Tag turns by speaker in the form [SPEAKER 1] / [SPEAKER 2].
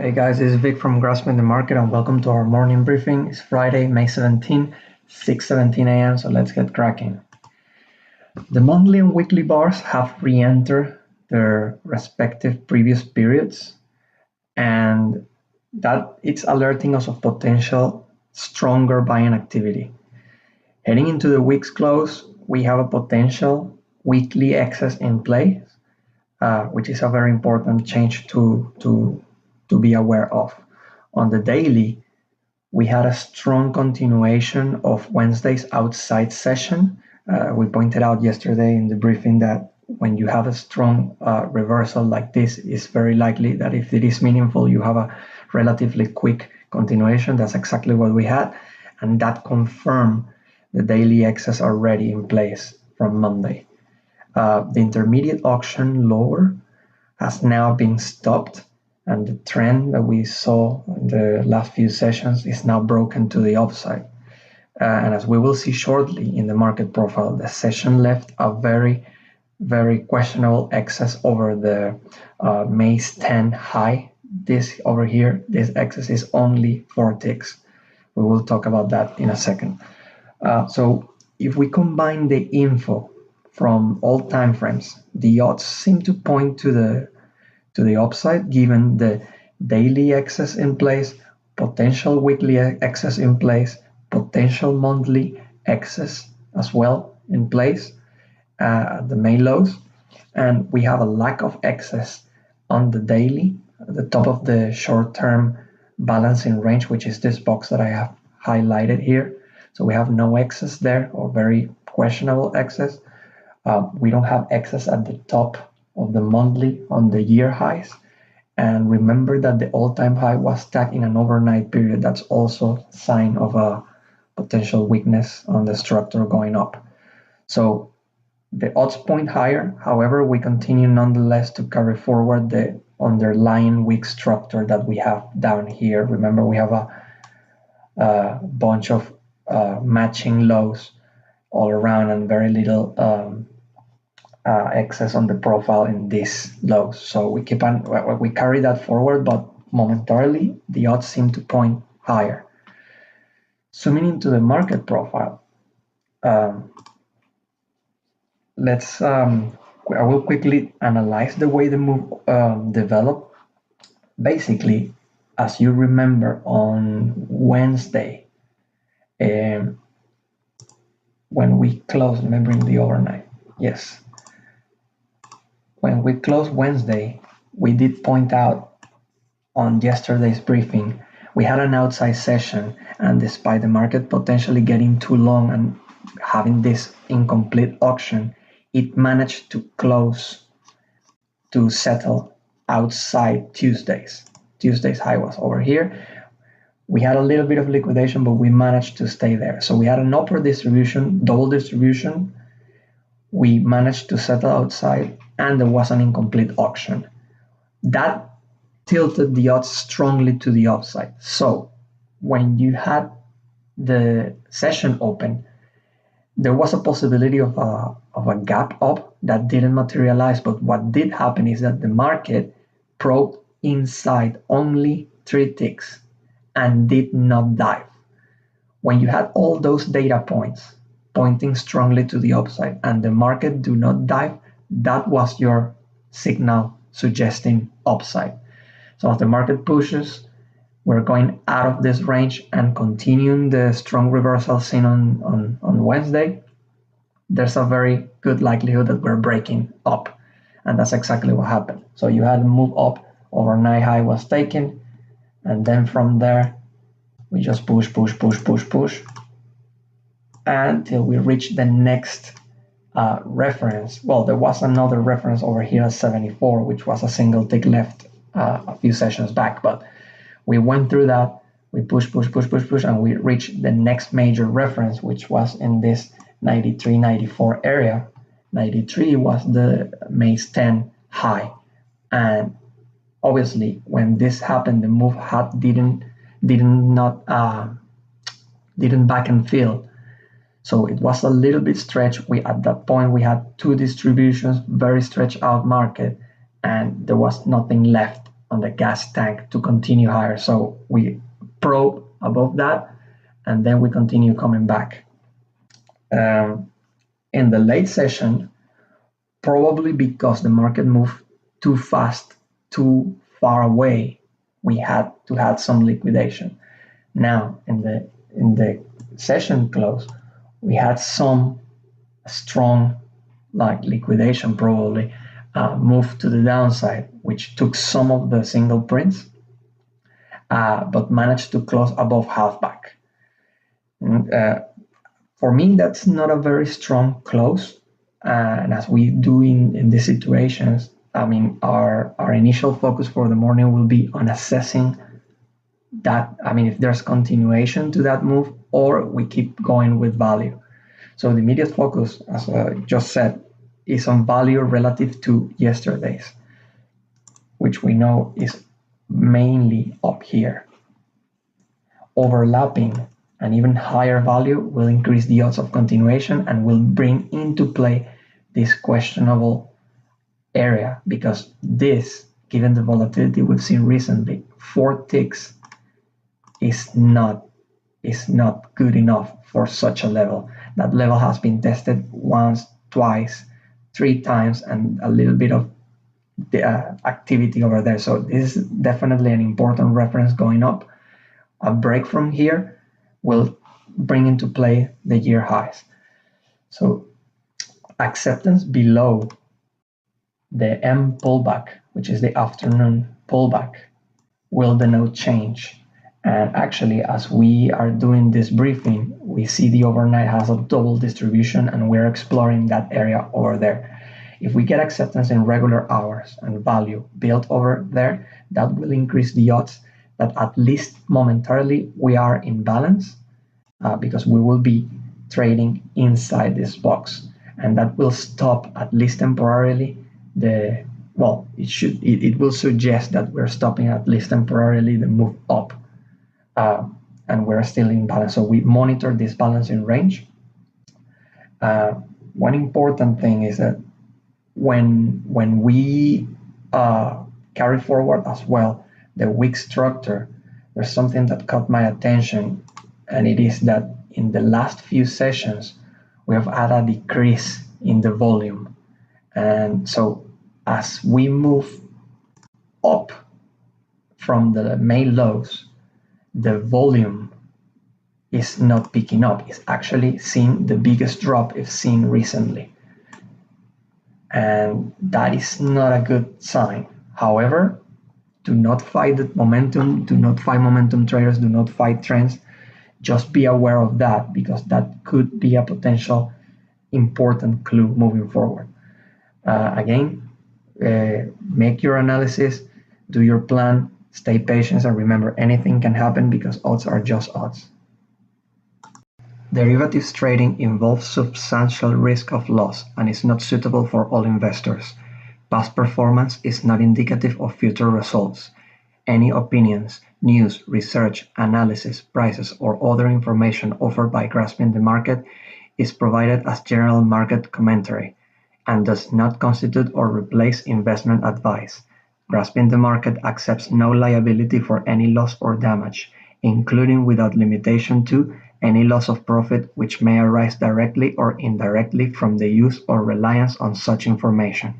[SPEAKER 1] Hey guys, this is Vic from Grasping the Market and welcome to our morning briefing. It's Friday, May 17, 6:17 a.m. So let's get cracking. The monthly and weekly bars have re-entered their respective previous periods, and that it's alerting us of potential stronger buying activity. Heading into the week's close, we have a potential weekly excess in place, which is a very important change to be aware of. On the daily, we had a strong continuation of Wednesday's outside session. We pointed out yesterday in the briefing that when you have a strong reversal like this, it's very likely that if it is meaningful, you have a relatively quick continuation. That's exactly what we had, and that confirmed the daily excess already in place from Monday. The intermediate auction lower has now been stopped, and the trend that we saw in the last few sessions is now broken to the upside. And as we will see shortly in the market profile, the session left a very, very questionable excess over the May's 10 high. This over here, this excess is only 4 ticks. We will talk about that in a second. So if we combine the info from all time frames, the odds seem to point to the upside, given the daily excess in place, potential weekly excess in place, potential monthly excess as well in place at the May lows, and we have a lack of excess on the daily at the top of the short-term balancing range, which is this box that I have highlighted here. So we have no excess there, or very questionable excess. We don't have excess at the top of the monthly on the year highs, and remember that the all-time high was tagged in an overnight period. That's also a sign of a potential weakness on the structure going up. So the odds point higher. However, we continue nonetheless to carry forward the underlying weak structure that we have down here. Remember, we have a bunch of matching lows all around and very little excess on the profile in these lows. So we carry that forward, but momentarily the odds seem to point higher. Zooming into the market profile, I will quickly analyze the way the move developed. Basically, as you remember, on Wednesday, when we closed, remembering the overnight, yes. When we closed Wednesday, we did point out on yesterday's briefing, we had an outside session, and despite the market potentially getting too long and having this incomplete auction, it managed to close to settle outside Tuesday's. Tuesday's high was over here. We had a little bit of liquidation, but we managed to stay there. So we had an upward distribution, double distribution. We managed to settle outside, and there was an incomplete auction. That tilted the odds strongly to the upside. So when you had the session open, there was a possibility of a gap up that didn't materialize. But what did happen is that the market probed inside only 3 ticks and did not dive. When you had all those data points pointing strongly to the upside and the market do not dive, that was your signal suggesting upside. So as the market pushes, we're going out of this range and continuing the strong reversal seen on Wednesday. There's a very good likelihood that we're breaking up, and that's exactly what happened. So you had a move up, overnight high was taken, and then from there we just push until we reach the next reference. Well, there was another reference over here at 74, which was a single tick left a few sessions back, but we went through that. We push, and we reached the next major reference, which was in this 93, 94 area. 93 was the May's 10 high, and obviously when this happened, the move didn't back and fill. So it was a little bit stretched. At that point we had 2 distributions, very stretched out market, and there was nothing left on the gas tank to continue higher. So we probe above that, and then we continue coming back. In the late session, probably because the market moved too fast, too far away, we had to have some liquidation. Now, in the session close, we had some strong liquidation probably move to the downside, which took some of the single prints, but managed to close above halfback. For me, that's not a very strong close. And as we do in these situations, I mean, our initial focus for the morning will be on assessing that, I mean, if there's continuation to that move or we keep going with value. So the immediate focus, as I just said, is on value relative to yesterday's, which we know is mainly up here. Overlapping an even higher value will increase the odds of continuation and will bring into play this questionable area, because this, given the volatility we've seen recently, 4 ticks is not good enough for such a level. That level has been tested once, twice, 3 times, and a little bit of the activity over there. So this is definitely an important reference going up. A break from here will bring into play the year highs. So acceptance below the M pullback, which is the afternoon pullback, will denote change. And actually, as we are doing this briefing, we see the overnight has a double distribution, and we're exploring that area over there. If we get acceptance in regular hours and value built over there, that will increase the odds that at least momentarily we are in balance, because we will be trading inside this box, and that will stop at least temporarily it will suggest that we're stopping at least temporarily the move up, and we're still in balance. So we monitor this balancing range. One important thing is that when we carry forward as well the week structure, there's something that caught my attention, and it is that in the last few sessions we have had a decrease in the volume. And so as we move up from the May lows, the volume is not picking up. It's actually seeing the biggest drop it's seen recently, and that is not a good sign. However, do not fight the momentum, do not fight momentum traders, do not fight trends. Just be aware of that, because that could be a potential important clue moving forward. Again, make your analysis, do your plan, stay patient, and remember, anything can happen because odds are just odds. Derivatives trading involves substantial risk of loss and is not suitable for all investors. Past performance is not indicative of future results. Any opinions, news, research, analysis, prices, or other information offered by Grasping the Market is provided as general market commentary and does not constitute or replace investment advice. Grasping the Market accepts no liability for any loss or damage, including without limitation to any loss of profit which may arise directly or indirectly from the use or reliance on such information.